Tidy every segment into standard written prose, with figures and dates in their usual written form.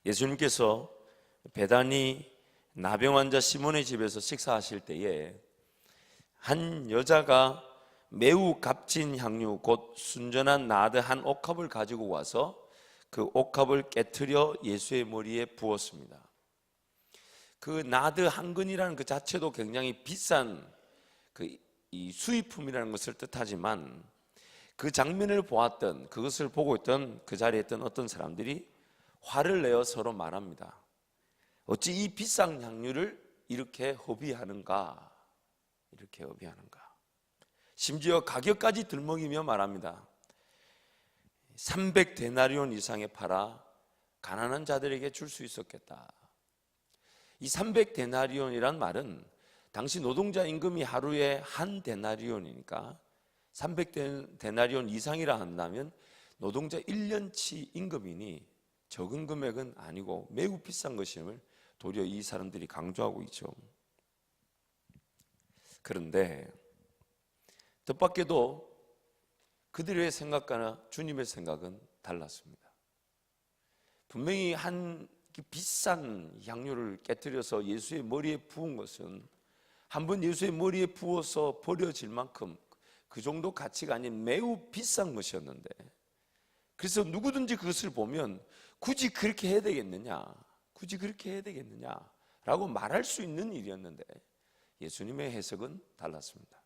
예수님께서 베다니 나병 환자 시몬의 집에서 식사하실 때에 한 여자가 매우 값진 향유 곧 순전한 나드 한 옥합을 가지고 와서 그 옥합을 깨트려 예수의 머리에 부었습니다. 그 나드 한 근이라는 그 자체도 굉장히 비싼 이 수입품이라는 것을 뜻하지만 그 장면을 보았던, 그것을 보고 있던 그 자리에 있던 어떤 사람들이 화를 내어 서로 말합니다. 어찌 이 비싼 향유를 이렇게 허비하는가? 이렇게 허비하는가? 심지어 가격까지 들먹이며 말합니다. 300데나리온 이상에 팔아 가난한 자들에게 줄 수 있었겠다. 이 300데나리온이란 말은 당시 노동자 임금이 하루에 한 데나리온이니까 300데나리온 이상이라 한다면 노동자 1년치 임금이니 적은 금액은 아니고 매우 비싼 것임을 도리어 이 사람들이 강조하고 있죠. 그런데 뜻밖에도 그들의 생각과 주님의 생각은 달랐습니다. 분명히 한 비싼 향유를 깨뜨려서 예수의 머리에 부은 것은 한번 예수의 머리에 부어서 버려질 만큼 그 정도 가치가 아닌 매우 비싼 것이었는데, 그래서 누구든지 그것을 보면 굳이 그렇게 해야 되겠느냐, 굳이 그렇게 해야 되겠느냐 라고 말할 수 있는 일이었는데 예수님의 해석은 달랐습니다.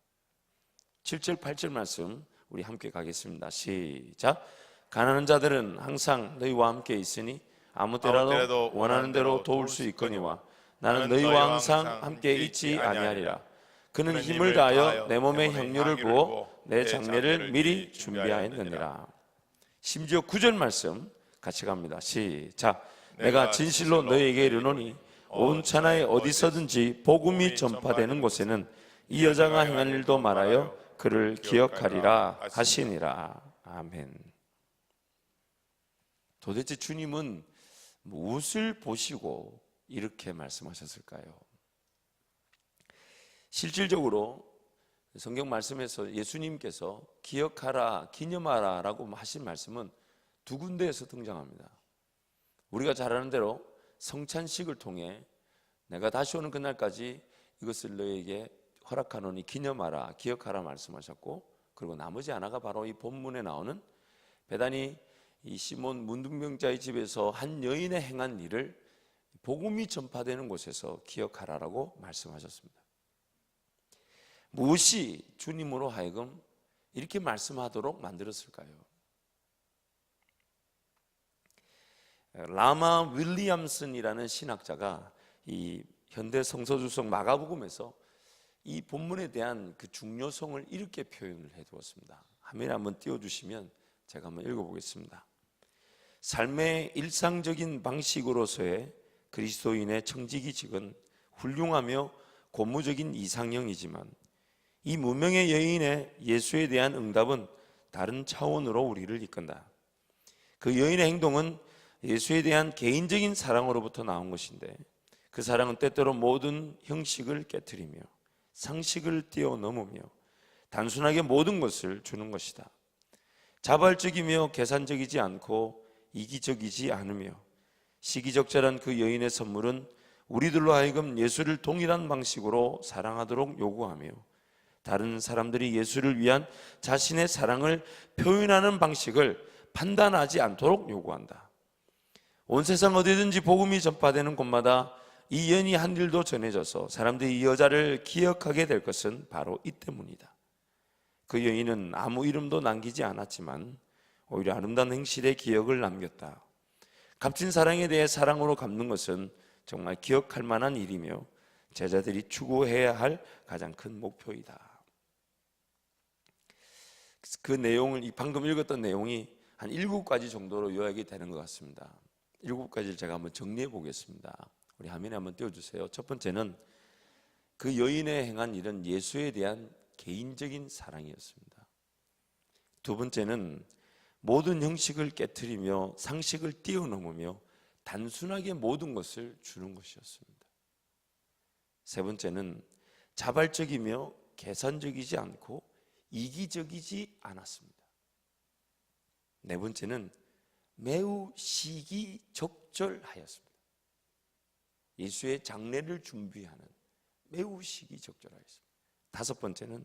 7절 8절 말씀 우리 함께 가겠습니다. 시작. 가난한 자들은 항상 너희와 함께 있으니 아무 때라도 원하는 대로 도울 수 있거니와 나는 너희와 항상 함께 있지 아니하리라. 그는 힘을 다하여 내 몸에 향유를 부어 내 장례를 미리 준비하였느니라. 심지어 9절 말씀 같이 갑니다. 시작. 내가 진실로 너희에게 이르노니 온 천하에 어디서든지 복음이 전파되는 곳에는 이 여자가 행한 일도 말하여 그를 기억하리라 하시니라. 아멘. 도대체 주님은 무엇을 보시고 이렇게 말씀하셨을까요? 실질적으로 성경 말씀에서 예수님께서 기억하라, 기념하라 라고 하신 말씀은 두 군데에서 등장합니다. 우리가 잘 아는 대로 성찬식을 통해 내가 다시 오는 그날까지 이것을 너에게 허락하노니 기념하라, 기억하라 말씀하셨고, 그리고 나머지 하나가 바로 이 본문에 나오는 베다니 이 시몬 문둥병자의 집에서 한 여인의 행한 일을 복음이 전파되는 곳에서 기억하라라고 말씀하셨습니다. 무엇이 주님으로 하여금 이렇게 말씀하도록 만들었을까요? 라마 윌리엄슨이라는 신학자가 이 현대 성서주석 마가복음에서 이 본문에 대한 그 중요성을 이렇게 표현을 해두었습니다. 화면에 한번 띄워주시면 제가 한번 읽어보겠습니다. 삶의 일상적인 방식으로서의 그리스도인의 청지기직은 훌륭하며 고무적인 이상형이지만 이 무명의 여인의 예수에 대한 응답은 다른 차원으로 우리를 이끈다. 그 여인의 행동은 예수에 대한 개인적인 사랑으로부터 나온 것인데 그 사랑은 때때로 모든 형식을 깨트리며 상식을 뛰어넘으며 단순하게 모든 것을 주는 것이다. 자발적이며 계산적이지 않고 이기적이지 않으며 시기적절한 그 여인의 선물은 우리들로 하여금 예수를 동일한 방식으로 사랑하도록 요구하며 다른 사람들이 예수를 위한 자신의 사랑을 표현하는 방식을 판단하지 않도록 요구한다. 온 세상 어디든지 복음이 전파되는 곳마다 이 여인이 한 일도 전해져서 사람들이 이 여자를 기억하게 될 것은 바로 이 때문이다. 그 여인은 아무 이름도 남기지 않았지만 오히려 아름다운 행실의 기억을 남겼다. 값진 사랑에 대해 사랑으로 갚는 것은 정말 기억할 만한 일이며 제자들이 추구해야 할 가장 큰 목표이다. 그 내용을, 방금 읽었던 내용이 한 7가지 정도로 요약이 되는 것 같습니다. 7가지를 제가 한번 정리해 보겠습니다. 우리 화면에 한번 띄워주세요. 첫 번째는 그 여인의 행한 일은 예수에 대한 개인적인 사랑이었습니다. 두 번째는 모든 형식을 깨트리며 상식을 뛰어넘으며 단순하게 모든 것을 주는 것이었습니다. 세 번째는 자발적이며 계산적이지 않고 이기적이지 않았습니다. 네 번째는 매우 시기적절하였습니다. 예수의 장례를 준비하는 매우 시기적절하였습니다. 다섯 번째는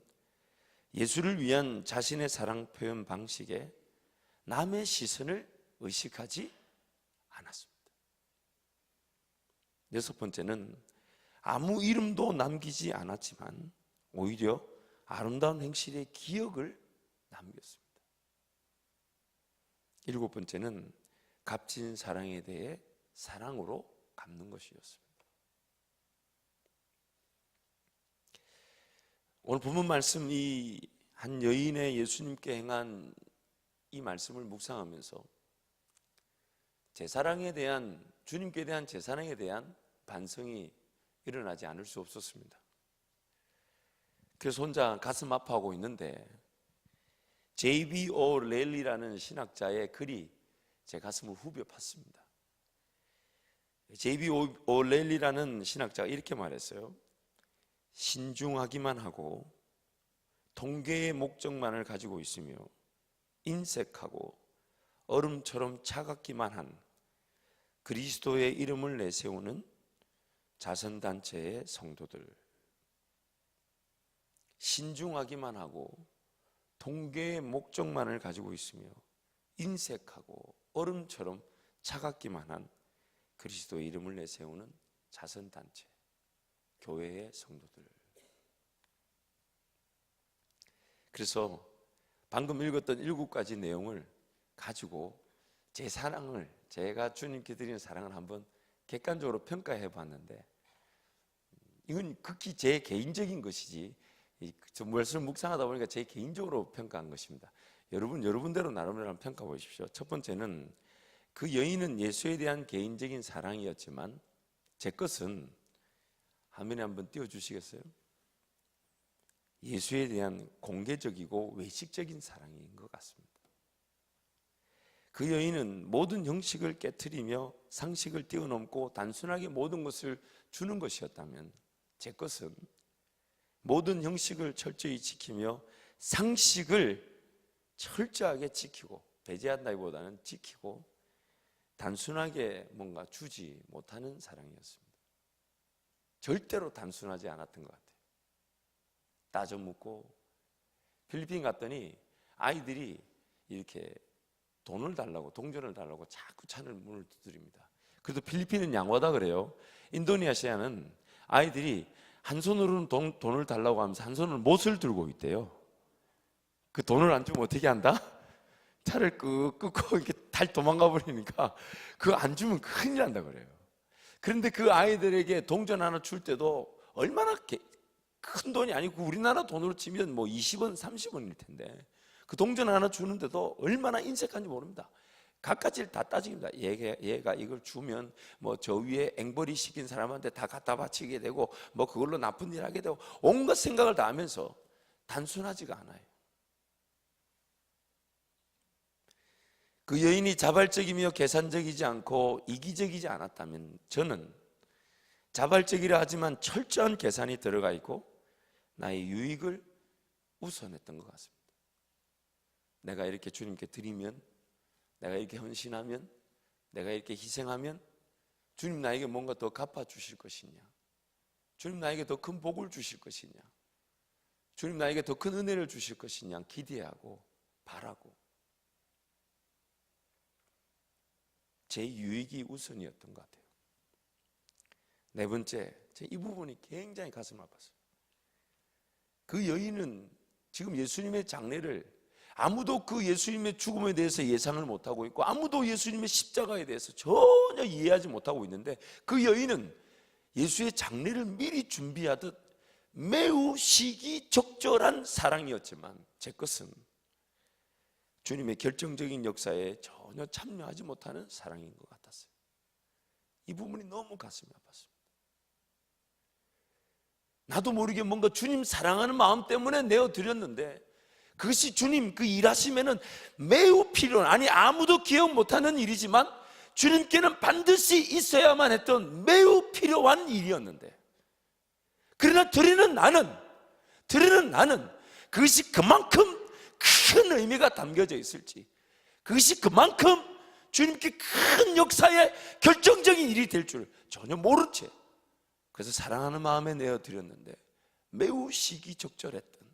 예수를 위한 자신의 사랑 표현 방식에 남의 시선을 의식하지 않았습니다. 여섯 번째는 아무 이름도 남기지 않았지만 오히려 아름다운 행실의 기억을 남겼습니다. 일곱 번째는 값진 사랑에 대해 사랑으로 갚는 것이었습니다. 오늘 본문 말씀, 이 한 여인의 예수님께 행한 이 말씀을 묵상하면서 제사랑에 대한, 주님께 대한 제사랑에 대한 반성이 일어나지 않을 수 없었습니다. 그래서 혼자 가슴 아파하고 있는데 J.B. 오렐리라는 신학자의 글이 제 가슴을 후벼 팠습니다. J.B. 오렐리라는 신학자가 이렇게 말했어요. 신중하기만 하고 통계의 목적만을 가지고 있으며 인색하고 얼음처럼 차갑기만 한 그리스도의 이름을 내세우는 자선단체의 성도들, 신중하기만 하고 통계의 목적만을 가지고 있으며 인색하고 얼음처럼 차갑기만 한 그리스도의 이름을 내세우는 자선단체, 교회의 성도들. 그래서 방금 읽었던 7가지 내용을 가지고 제 사랑을, 제가 주님께 드리는 사랑을 한번 객관적으로 평가해 봤는데, 이건 극히 제 개인적인 것이지, 말씀을 묵상하다 보니까 제 개인적으로 평가한 것입니다. 여러분대로 나름대로 한번 평가해 보십시오. 첫 번째는 그 여인은 예수에 대한 개인적인 사랑이었지만 제 것은 화면에 한번 띄워주시겠어요? 예수에 대한 공개적이고 외식적인 사랑인 것 같습니다. 그 여인은 모든 형식을 깨트리며 상식을 뛰어넘고 단순하게 모든 것을 주는 것이었다면, 제 것은 모든 형식을 철저히 지키며 상식을 철저하게 지키고, 배제한다기보다는 지키고 단순하게 뭔가 주지 못하는 사랑이었습니다. 절대로 단순하지 않았던 것 같아요. 따져 묻고, 필리핀 갔더니 아이들이 이렇게 돈을 달라고, 동전을 달라고 자꾸 창을 문을 두드립니다. 그래도 필리핀은 양호하다 그래요. 인도네시아는 아이들이 한 손으로는 돈을 달라고 하면서 한 손으로는 못을 들고 있대요. 그 돈을 안 주면 어떻게 한다? 차를 끊고 이렇게 달 도망가 버리니까 그거 안 주면 큰일 난다 그래요. 그런데 그 아이들에게 동전 하나 줄 때도 얼마나 큰 돈이 아니고 우리나라 돈으로 치면 뭐 20원, 30원일 텐데 그 동전 하나 주는데도 얼마나 인색한지 모릅니다. 갖가지를 다 따집니다. 얘가 이걸 주면 뭐 저 위에 앵벌이 시킨 사람한테 다 갖다 바치게 되고 뭐 그걸로 나쁜 일 하게 되고 온갖 생각을 다 하면서 단순하지가 않아요. 그 여인이 자발적이며 계산적이지 않고 이기적이지 않았다면 저는 자발적이라 하지만 철저한 계산이 들어가 있고 나의 유익을 우선했던 것 같습니다. 내가 이렇게 주님께 드리면, 내가 이렇게 헌신하면, 내가 이렇게 희생하면 주님 나에게 뭔가 더 갚아주실 것이냐, 주님 나에게 더 큰 복을 주실 것이냐, 주님 나에게 더 큰 은혜를 주실 것이냐 기대하고 바라고, 제 유익이 우선이었던 것 같아요. 네 번째, 이 부분이 굉장히 가슴 아팠어요. 그 여인은 지금 예수님의 장례를, 아무도 그 예수님의 죽음에 대해서 예상을 못하고 있고 아무도 예수님의 십자가에 대해서 전혀 이해하지 못하고 있는데, 그 여인은 예수의 장례를 미리 준비하듯 매우 시기적절한 사랑이었지만 제 것은 주님의 결정적인 역사에 전혀 참여하지 못하는 사랑인 것 같았어요. 이 부분이 너무 가슴이 아팠습니다. 나도 모르게 뭔가 주님 사랑하는 마음 때문에 내어드렸는데 그것이 주님 그 일하시면은 매우 필요한, 아니 아무도 기억 못하는 일이지만 주님께는 반드시 있어야만 했던 매우 필요한 일이었는데, 그러나 드리는 나는 그것이 그만큼 큰 의미가 담겨져 있을지, 그것이 그만큼 주님께 큰 역사의 결정적인 일이 될 줄 전혀 모른 채, 그래서 사랑하는 마음에 내어드렸는데 매우 시기적절했던,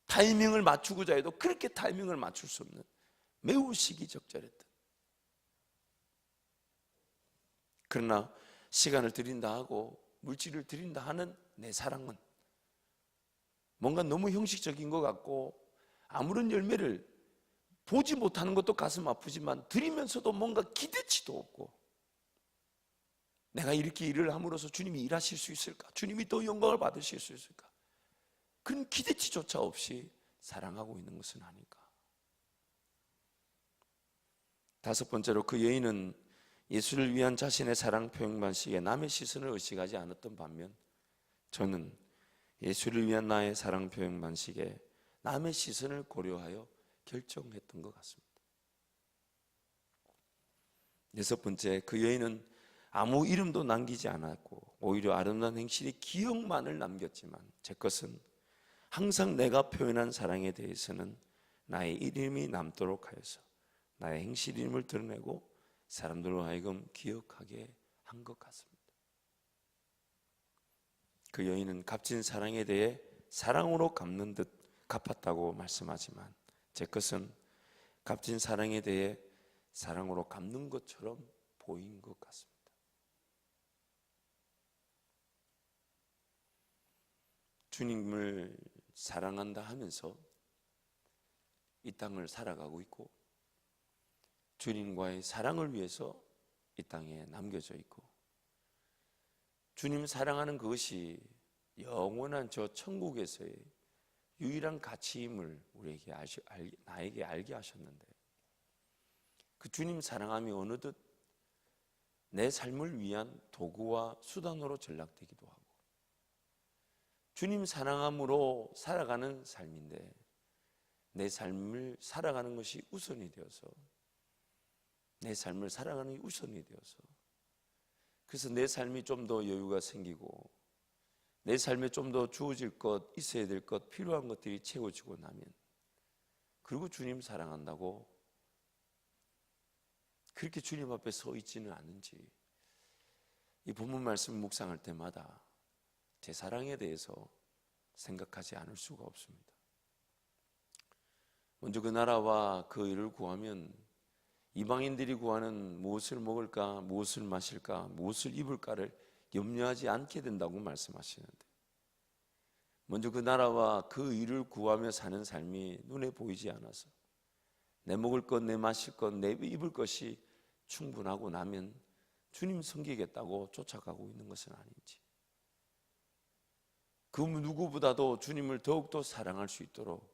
타이밍을 맞추고자 해도 그렇게 타이밍을 맞출 수 없는 매우 시기적절했던, 그러나 시간을 드린다 하고 물질을 드린다 하는 내 사랑은 뭔가 너무 형식적인 것 같고 아무런 열매를 보지 못하는 것도 가슴 아프지만 드리면서도 뭔가 기대치도 없고, 내가 이렇게 일을 함으로써 주님이 일하실 수 있을까? 주님이 더 영광을 받으실 수 있을까? 그런 기대치조차 없이 사랑하고 있는 것은 아닐까? 다섯 번째로, 그 여인은 예수를 위한 자신의 사랑 표현 방식에 남의 시선을 의식하지 않았던 반면, 저는 예수를 위한 나의 사랑 표현 방식에 남의 시선을 고려하여 결정했던 것 같습니다. 여섯 번째, 그 여인은 아무 이름도 남기지 않았고 오히려 아름다운 행실의 기억만을 남겼지만, 제 것은 항상 내가 표현한 사랑에 대해서는 나의 이름이 남도록 하여서 나의 행실 이름을 드러내고 사람들로 하여금 기억하게 한 것 같습니다. 그 여인은 값진 사랑에 대해 사랑으로 갚는 듯 갚았다고 말씀하지만, 제 것은 값진 사랑에 대해 사랑으로 갚는 것처럼 보인 것 같습니다. 주님을 사랑한다 하면서 이 땅을 살아가고 있고, 주님과의 사랑을 위해서 이 땅에 남겨져 있고, 주님 사랑하는 그것이 영원한 저 천국에서의 유일한 가치임을 우리에게 나에게 알게 하셨는데, 그 주님 사랑함이 어느덧 내 삶을 위한 도구와 수단으로 전락되기도 하고, 주님 사랑함으로 살아가는 삶인데 내 삶을 살아가는 것이 우선이 되어서, 내 삶을 살아가는 게 우선이 되어서, 그래서 내 삶이 좀 더 여유가 생기고 내 삶에 좀 더 주어질 것, 있어야 될 것, 필요한 것들이 채워지고 나면, 그리고 주님 사랑한다고 그렇게 주님 앞에 서 있지는 않은지, 이 본문 말씀 묵상할 때마다 제 사랑에 대해서 생각하지 않을 수가 없습니다. 먼저 그 나라와 그 일을 구하면 이방인들이 구하는 무엇을 먹을까, 무엇을 마실까, 무엇을 입을까를 염려하지 않게 된다고 말씀하시는데, 먼저 그 나라와 그 일을 구하며 사는 삶이 눈에 보이지 않아서 내 먹을 것, 내 마실 것, 내 입을 것이 충분하고 나면 주님 섬기겠다고 쫓아가고 있는 것은 아닌지, 그 누구보다도 주님을 더욱더 사랑할 수 있도록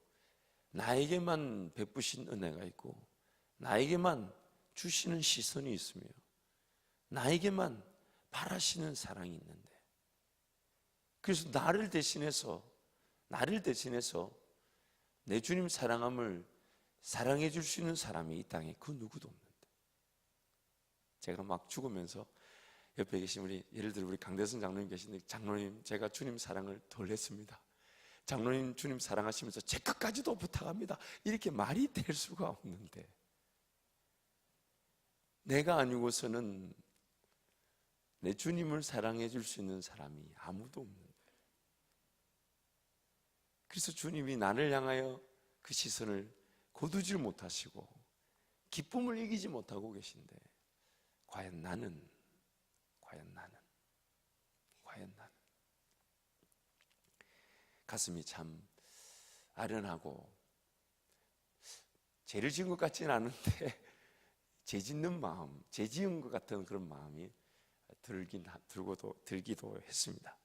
나에게만 베푸신 은혜가 있고, 나에게만 주시는 시선이 있으며, 나에게만 바라시는 사랑이 있는데, 그래서 나를 대신해서 내 주님 사랑함을 사랑해 줄 수 있는 사람이 이 땅에 그 누구도 없는데, 제가 막 죽으면서 옆에 계신 우리, 예를 들어 우리 강대선 장로님 계신데, 장로님 제가 주님 사랑을 덜 했습니다, 장로님 주님 사랑하시면서 제 것까지도 부탁합니다, 이렇게 말이 될 수가 없는데, 내가 아니고서는 내 주님을 사랑해 줄 수 있는 사람이 아무도 없는데, 그래서 주님이 나를 향하여 그 시선을 거두질 못하시고 기쁨을 이기지 못하고 계신데, 과연 나는 가슴이 참 아련하고, 죄를 지은 것 같지는 않은데 죄 짓는 마음, 죄 지은 것 같은 그런 마음이 들기도 했습니다.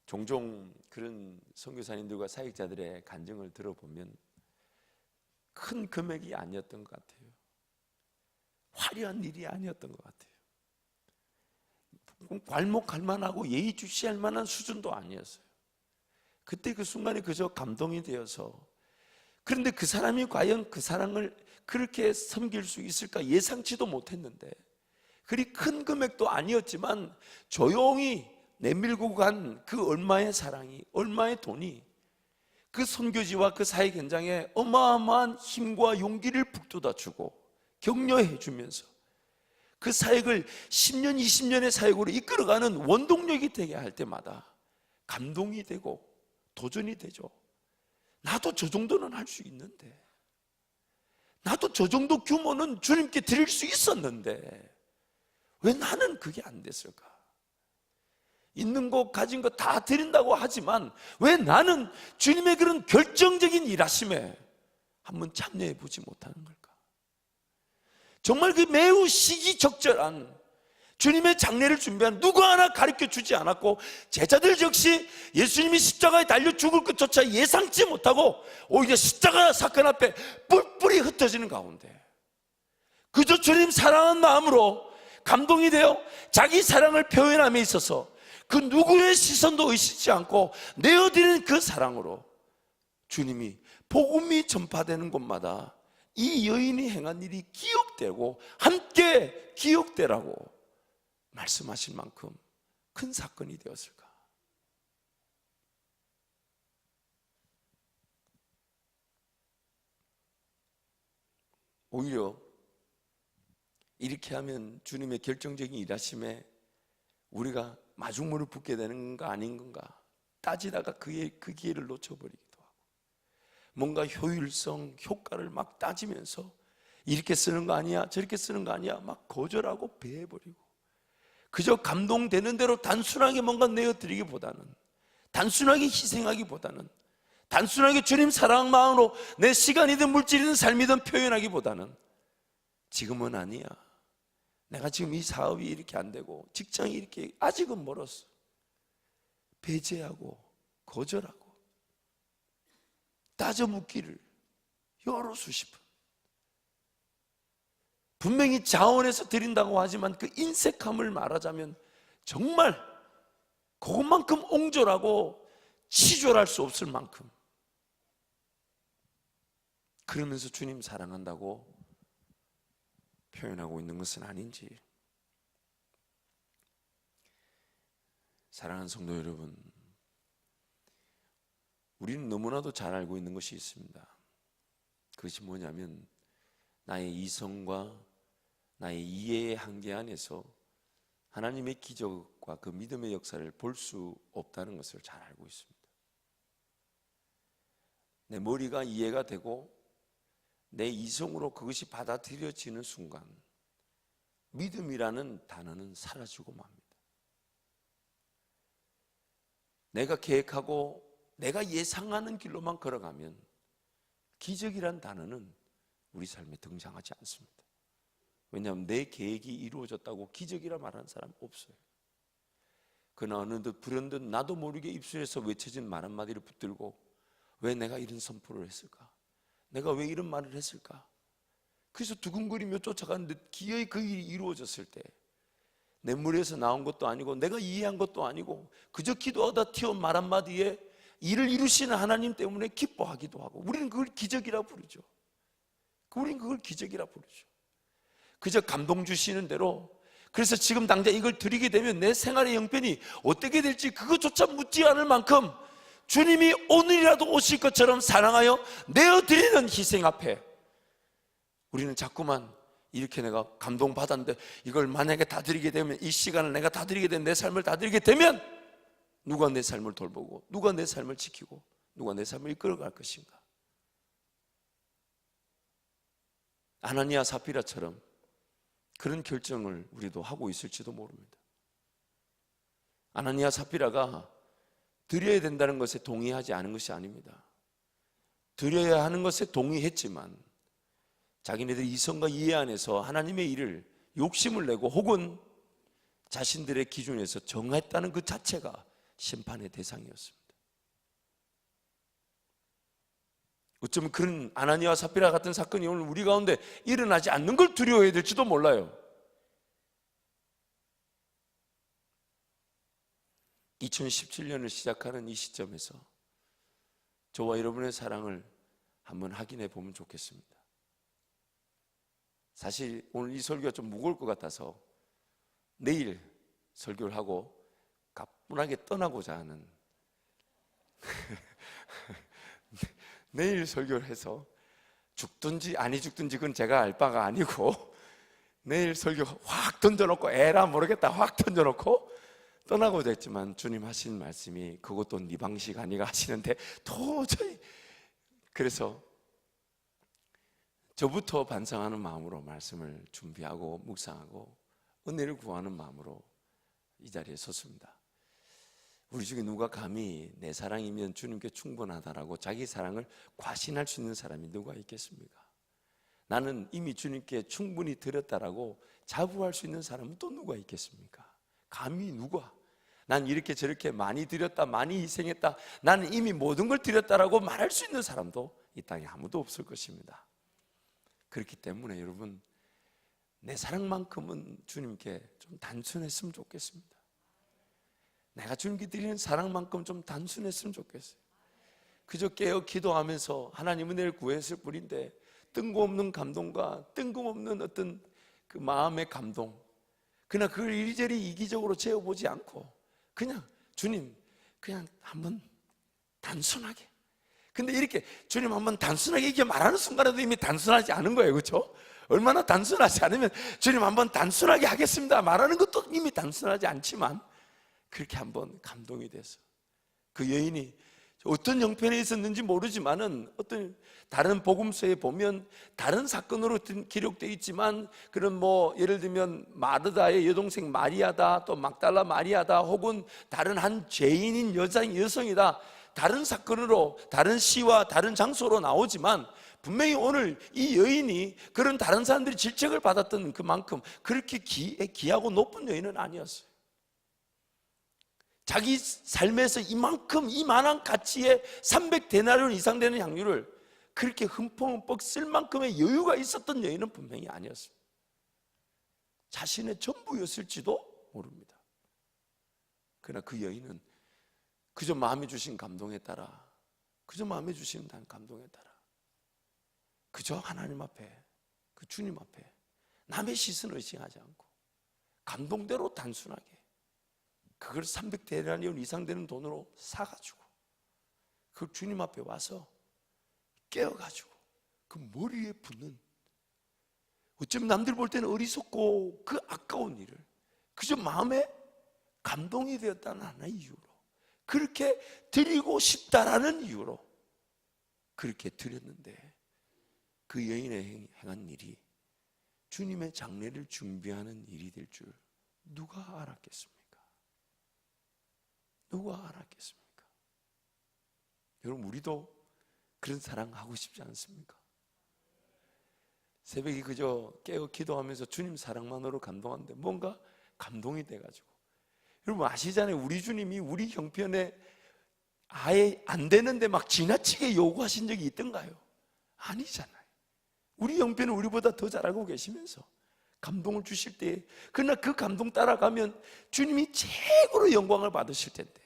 종종 그런 선교사님들과 사역자들의 간증을 들어보면 큰 금액이 아니었던 것 같아요. 화려한 일이 아니었던 것 같아요. 괄목할 만하고 예의주시할 만한 수준도 아니었어요. 그때 그 순간에 그저 감동이 되어서, 그런데 그 사람이 과연 그 사랑을 그렇게 섬길 수 있을까 예상치도 못했는데, 그리 큰 금액도 아니었지만 조용히 내밀고 간 그 얼마의 사랑이, 얼마의 돈이 그 선교지와 그 사역 현장에 어마어마한 힘과 용기를 북돋아주고 격려해 주면서 그 사역을 10년, 20년의 사역으로 이끌어가는 원동력이 되게 할 때마다 감동이 되고 도전이 되죠. 나도 저 정도는 할 수 있는데, 나도 저 정도 규모는 주님께 드릴 수 있었는데 왜 나는 그게 안 됐을까? 있는 것 가진 것 다 드린다고 하지만 왜 나는 주님의 그런 결정적인 일하심에 한번 참여해 보지 못하는 걸까? 정말 그 매우 시기적절한 주님의 장례를 준비한 누구 하나 가르쳐 주지 않았고, 제자들 역시 예수님이 십자가에 달려 죽을 것조차 예상치 못하고 오히려 십자가 사건 앞에 뿔뿔이 흩어지는 가운데 그저 주님 사랑하는 마음으로 감동이 되어 자기 사랑을 표현함에 있어서 그 누구의 시선도 의식지 않고 내어드리는 그 사랑으로 주님이 복음이 전파되는 곳마다 이 여인이 행한 일이 기억되고 함께 기억되라고 말씀하실 만큼 큰 사건이 되었을까? 오히려 이렇게 하면 주님의 결정적인 일하심에 우리가 마중물을 붓게 되는 거 아닌 건가 따지다가 그 기회를 놓쳐버리기도 하고, 뭔가 효율성, 효과를 막 따지면서 이렇게 쓰는 거 아니야, 저렇게 쓰는 거 아니야 막 거절하고 배해버리고, 그저 감동되는 대로 단순하게 뭔가 내어드리기보다는, 단순하게 희생하기보다는, 단순하게 주님 사랑 마음으로 내 시간이든 물질이든 삶이든 표현하기보다는 지금은 아니야, 내가 지금 이 사업이 이렇게 안 되고 직장이 이렇게 아직은 멀었어, 배제하고 거절하고 따져 묻기를 여러 수십 번, 분명히 자원해서 드린다고 하지만 그 인색함을 말하자면 정말 그것만큼 옹졸하고 치졸할 수 없을 만큼, 그러면서 주님 사랑한다고 표현하고 있는 것은 아닌지. 사랑하는 성도 여러분, 우리는 너무나도 잘 알고 있는 것이 있습니다. 그것이 뭐냐면 나의 이성과 나의 이해의 한계 안에서 하나님의 기적과 그 믿음의 역사를 볼 수 없다는 것을 잘 알고 있습니다. 내 머리가 이해가 되고 내 이성으로 그것이 받아들여지는 순간 믿음이라는 단어는 사라지고 맙니다. 내가 계획하고 내가 예상하는 길로만 걸어가면 기적이란 단어는 우리 삶에 등장하지 않습니다. 왜냐하면 내 계획이 이루어졌다고 기적이라 말하는 사람 없어요. 그러나 어느덧 불현듯 나도 모르게 입술에서 외쳐진 말 한마디를 붙들고 왜 내가 이런 선포를 했을까? 내가 왜 이런 말을 했을까? 그래서 두근거리며 쫓아가는데 기어이 그 일이 이루어졌을 때 내 머리에서 나온 것도 아니고 내가 이해한 것도 아니고 그저 기도하다 튀어온 말 한마디에 일을 이루시는 하나님 때문에 기뻐하기도 하고, 우리는 그걸 기적이라 부르죠. 우리는 그걸 기적이라 부르죠. 그저 감동 주시는 대로, 그래서 지금 당장 이걸 드리게 되면 내 생활의 형편이 어떻게 될지 그것조차 묻지 않을 만큼 주님이 오늘이라도 오실 것처럼 사랑하여 내어드리는 희생 앞에 우리는 자꾸만 이렇게 내가 감동받았는데 이걸 만약에 다 드리게 되면, 이 시간을 내가 다 드리게 되면, 내 삶을 다 드리게 되면 누가 내 삶을 돌보고 누가 내 삶을 지키고 누가 내 삶을 이끌어갈 것인가? 아나니아 삽비라처럼 그런 결정을 우리도 하고 있을지도 모릅니다. 아나니아 삽비라가 드려야 된다는 것에 동의하지 않은 것이 아닙니다. 드려야 하는 것에 동의했지만 자기네들 이성과 이해 안에서 하나님의 일을 욕심을 내고 혹은 자신들의 기준에서 정했다는 그 자체가 심판의 대상이었습니다. 어쩌면 그런 아나니아와 삽비라 같은 사건이 오늘 우리 가운데 일어나지 않는 걸 두려워해야 될지도 몰라요. 2017년을 시작하는 이 시점에서 저와 여러분의 사랑을 한번 확인해 보면 좋겠습니다. 사실 오늘 이 설교가 좀 무거울 것 같아서 내일 설교를 하고 가뿐하게 떠나고자 하는 내일 설교를 해서 죽든지 아니 죽든지 그건 제가 알 바가 아니고 내일 설교 확 던져놓고 에라 모르겠다 확 던져놓고 떠나고자 했지만 주님 하신 말씀이 그것도 네 방식 아니가 하시는데 도저히, 그래서 저부터 반성하는 마음으로 말씀을 준비하고 묵상하고 은혜를 구하는 마음으로 이 자리에 섰습니다. 우리 중에 누가 감히 내 사랑이면 주님께 충분하다라고 자기 사랑을 과신할 수 있는 사람이 누가 있겠습니까? 나는 이미 주님께 충분히 드렸다라고 자부할 수 있는 사람은 또 누가 있겠습니까? 감히 누가? 난 이렇게 저렇게 많이 드렸다, 많이 희생했다, 나는 이미 모든 걸 드렸다라고 말할 수 있는 사람도 이 땅에 아무도 없을 것입니다. 그렇기 때문에 여러분, 내 사랑만큼은 주님께 좀 단순했으면 좋겠습니다. 내가 주님께 드리는 사랑만큼 좀 단순했으면 좋겠어요. 그저 깨어 기도하면서 하나님 은혜를 구했을 뿐인데 뜬금없는 감동과 뜬금없는 어떤 그 마음의 감동, 그러나 그걸 이리저리 이기적으로 재어보지 않고 그냥 주님 그냥 한번 단순하게, 근데 이렇게 주님 한번 단순하게 이렇게 말하는 순간에도 이미 단순하지 않은 거예요. 그렇죠? 얼마나 단순하지 않으면 주님 한번 단순하게 하겠습니다 말하는 것도 이미 단순하지 않지만 그렇게 한번 감동이 돼서 그 여인이 어떤 형편에 있었는지 모르지만은 어떤 다른 복음서에 보면 다른 사건으로 기록되어 있지만 그런 뭐 예를 들면 마르다의 여동생 마리아다, 또 막달라 마리아다, 혹은 다른 한 죄인인 여성이다, 다른 사건으로 다른 시와 다른 장소로 나오지만 분명히 오늘 이 여인이 그런 다른 사람들이 질책을 받았던 그만큼 그렇게 귀하고 높은 여인은 아니었어요. 자기 삶에서 이만한 가치의 300데나리온 이상 되는 향유를 그렇게 흠뻑흠뻑 쓸 만큼의 여유가 있었던 여인은 분명히 아니었어요. 자신의 전부였을지도 모릅니다. 그러나 그 여인은 그저 마음에 주신 감동에 따라, 그저 마음에 주신 감동에 따라 그저 하나님 앞에, 그 주님 앞에 남의 시선을 의식하지 않고 감동대로 단순하게 그걸 300데나리온 이상 되는 돈으로 사가지고 그 주님 앞에 와서 깨어가지고 그 머리에 붓는, 어쩌면 남들 볼 때는 어리석고 그 아까운 일을 그저 마음에 감동이 되었다는 하나의 이유로, 그렇게 드리고 싶다라는 이유로 그렇게 드렸는데 그 여인의 행한 일이 주님의 장례를 준비하는 일이 될 줄 누가 알았겠습니까? 누가 알았겠습니까? 여러분, 우리도 그런 사랑하고 싶지 않습니까? 새벽에 그저 깨어 기도하면서 주님 사랑만으로 감동하는데 뭔가 감동이 돼가지고, 여러분 아시잖아요. 우리 주님이 우리 형편에 아예 안 되는데 막 지나치게 요구하신 적이 있던가요? 아니잖아요. 우리 형편은 우리보다 더 잘 알고 계시면서 감동을 주실 때, 그러나 그 감동 따라가면 주님이 최고로 영광을 받으실 텐데,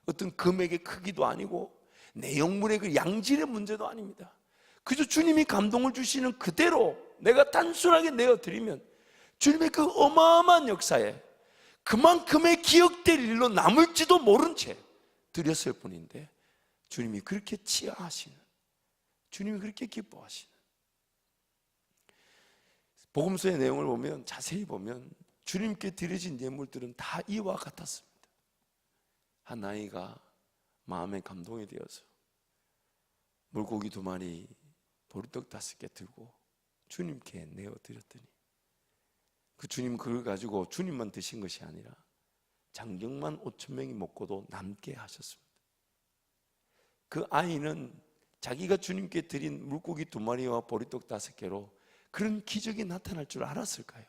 어떤 금액의 크기도 아니고 내용물의 그 양질의 문제도 아닙니다. 그저 주님이 감동을 주시는 그대로 내가 단순하게 내어드리면 주님의 그 어마어마한 역사에 그만큼의 기억될 일로 남을지도 모른 채 드렸을 뿐인데, 주님이 그렇게 치하하시는, 주님이 그렇게 기뻐하시는, 복음서의 내용을 보면, 자세히 보면 주님께 드려진 예물들은 다 이와 같았습니다. 한 아이가 마음에 감동이 되어서 물고기 2마리, 보리떡 5개 들고 주님께 내어드렸더니 그 주님 그걸 가지고 주님만 드신 것이 아니라 장정만 5,000명이 먹고도 남게 하셨습니다. 그 아이는 자기가 주님께 드린 물고기 2마리와 보리떡 5개로 그런 기적이 나타날 줄 알았을까요?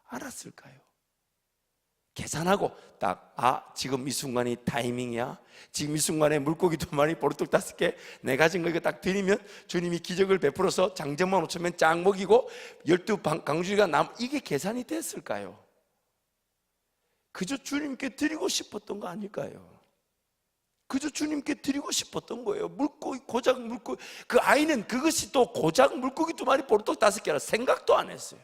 알았을까요? 계산하고 딱, 지금 이 순간이 타이밍이야, 지금 이 순간에 물고기 2마리, 보리떡 5개 내 가진 거 이거 딱 드리면 주님이 기적을 베풀어서 장정만 5,000명 쫙 먹이고 12강주리가 이게 계산이 됐을까요? 그저 주님께 드리고 싶었던 거 아닐까요? 그저 주님께 드리고 싶었던 거예요. 물고기, 고작 물고기, 그 아이는 그것이 또 고작 물고기 2마리, 보리떡 5개라 생각도 안 했어요.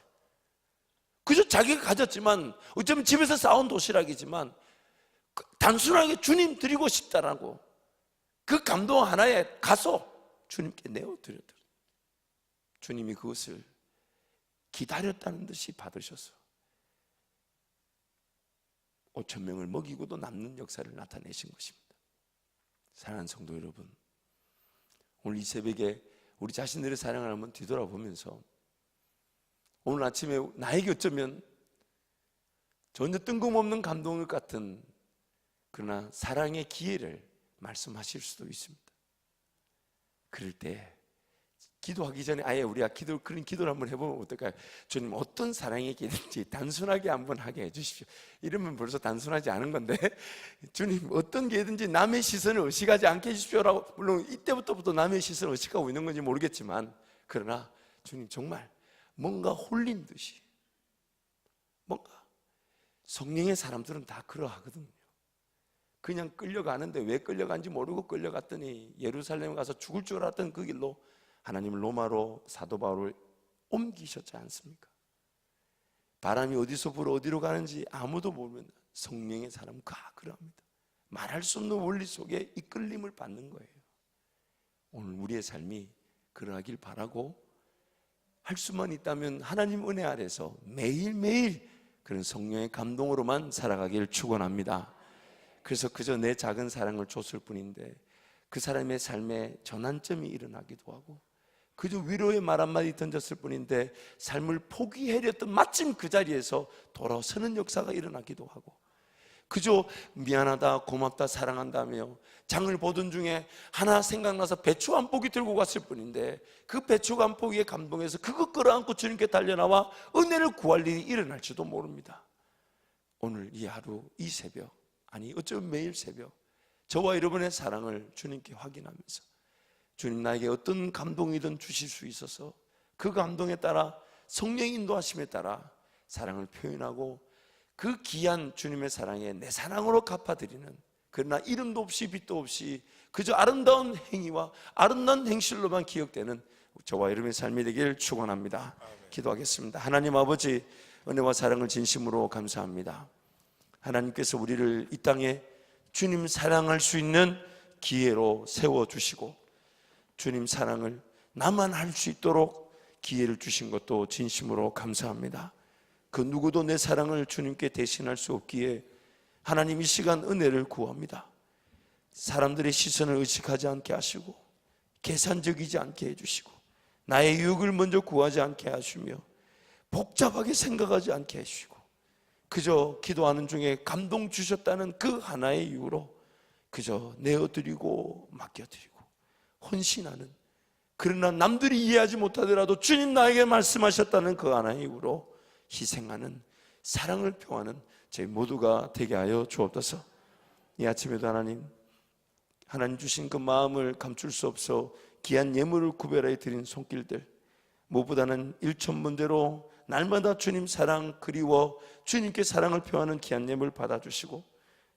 그저 자기가 가졌지만, 어쩌면 집에서 싸온 도시락이지만 단순하게 주님 드리고 싶다라고 그 감동 하나에 가서 주님께 내어드렸더라. 주님이 그것을 기다렸다는 듯이 받으셔서 5천 명을 먹이고도 남는 역사를 나타내신 것입니다. 사랑하는 성도 여러분, 오늘 이 새벽에 우리 자신들의 사랑을 한번 뒤돌아보면서 오늘 아침에 나에게 어쩌면 전혀 뜬금없는 감동을 같은 그러나 사랑의 기회를 말씀하실 수도 있습니다. 그럴 때 기도하기 전에 아예 우리가 그런 기도를 한번 해보면 어떨까요? 주님, 어떤 사랑의 기회인지 단순하게 한번 하게 해주십시오. 이러면 벌써 단순하지 않은 건데, 주님, 어떤 기회든지 남의 시선을 의식하지 않게 해주십시오라고, 물론 이때부터 남의 시선을 의식하고 있는 건지 모르겠지만, 그러나 주님, 정말 뭔가 홀린 듯이, 뭔가 성령의 사람들은 다 그러하거든요. 그냥 끌려가는데 왜 끌려간지 모르고 끌려갔더니 예루살렘에 가서 죽을 줄 알았던 그 길로 하나님은 로마로 사도 바울을 옮기셨지 않습니까? 바람이 어디서 불어 어디로 가는지 아무도 모르면 성령의 사람은 다 그럽니다. 말할 수 없는 원리 속에 이끌림을 받는 거예요. 오늘 우리의 삶이 그러하길 바라고, 할 수만 있다면 하나님 은혜 아래서 매일매일 그런 성령의 감동으로만 살아가길 축원합니다. 그래서 그저 내 작은 사랑을 줬을 뿐인데 그 사람의 삶에 전환점이 일어나기도 하고, 그저 위로의 말 한마디 던졌을 뿐인데 삶을 포기하려던 마침 그 자리에서 돌아서는 역사가 일어나기도 하고, 그저 미안하다, 고맙다, 사랑한다며 장을 보던 중에 하나 생각나서 배추 한 포기 들고 갔을 뿐인데 그 배추 한 포기에 감동해서 그것 끌어안고 주님께 달려나와 은혜를 구할 일이 일어날지도 모릅니다. 오늘 이 하루, 이 새벽, 아니 어쩌면 매일 새벽, 저와 여러분의 사랑을 주님께 확인하면서 주님, 나에게 어떤 감동이든 주실 수 있어서 그 감동에 따라 성령의 인도하심에 따라 사랑을 표현하고 그 귀한 주님의 사랑에 내 사랑으로 갚아드리는, 그러나 이름도 없이 빛도 없이 그저 아름다운 행위와 아름다운 행실로만 기억되는 저와 여러분의 삶이 되길 축원합니다. 기도하겠습니다. 하나님 아버지, 은혜와 사랑을 진심으로 감사합니다. 하나님께서 우리를 이 땅에 주님 사랑할 수 있는 기회로 세워주시고 주님 사랑을 나만 할 수 있도록 기회를 주신 것도 진심으로 감사합니다. 그 누구도 내 사랑을 주님께 대신할 수 없기에 하나님 이 시간 은혜를 구합니다. 사람들의 시선을 의식하지 않게 하시고 계산적이지 않게 해주시고 나의 유익을 먼저 구하지 않게 하시며 복잡하게 생각하지 않게 해주시고 그저 기도하는 중에 감동 주셨다는 그 하나의 이유로 그저 내어드리고 맡겨드리고 헌신하는, 그러나 남들이 이해하지 못하더라도 주님 나에게 말씀하셨다는 그 하나의 이유로 희생하는, 사랑을 표하는 저희 모두가 되게 하여 주옵소서. 이 아침에도 하나님 주신 그 마음을 감출 수 없어 귀한 예물을 구별하여 드린 손길들, 무엇보다는 일천문대로 날마다 주님 사랑 그리워 주님께 사랑을 표하는 귀한 예물 받아주시고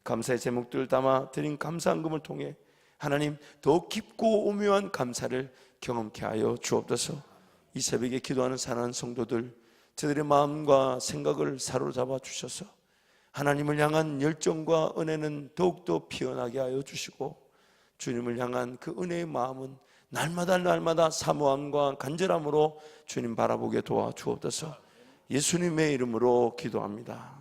감사의 제목들 담아 드린 감사한금을 통해 하나님 더 깊고 오묘한 감사를 경험케 하여 주옵소서. 이 새벽에 기도하는 사랑하는 성도들, 저들의 마음과 생각을 사로잡아 주셔서 하나님을 향한 열정과 은혜는 더욱더 피어나게 하여 주시고 주님을 향한 그 은혜의 마음은 날마다 사모함과 간절함으로 주님 바라보게 도와주옵소서. 예수님의 이름으로 기도합니다.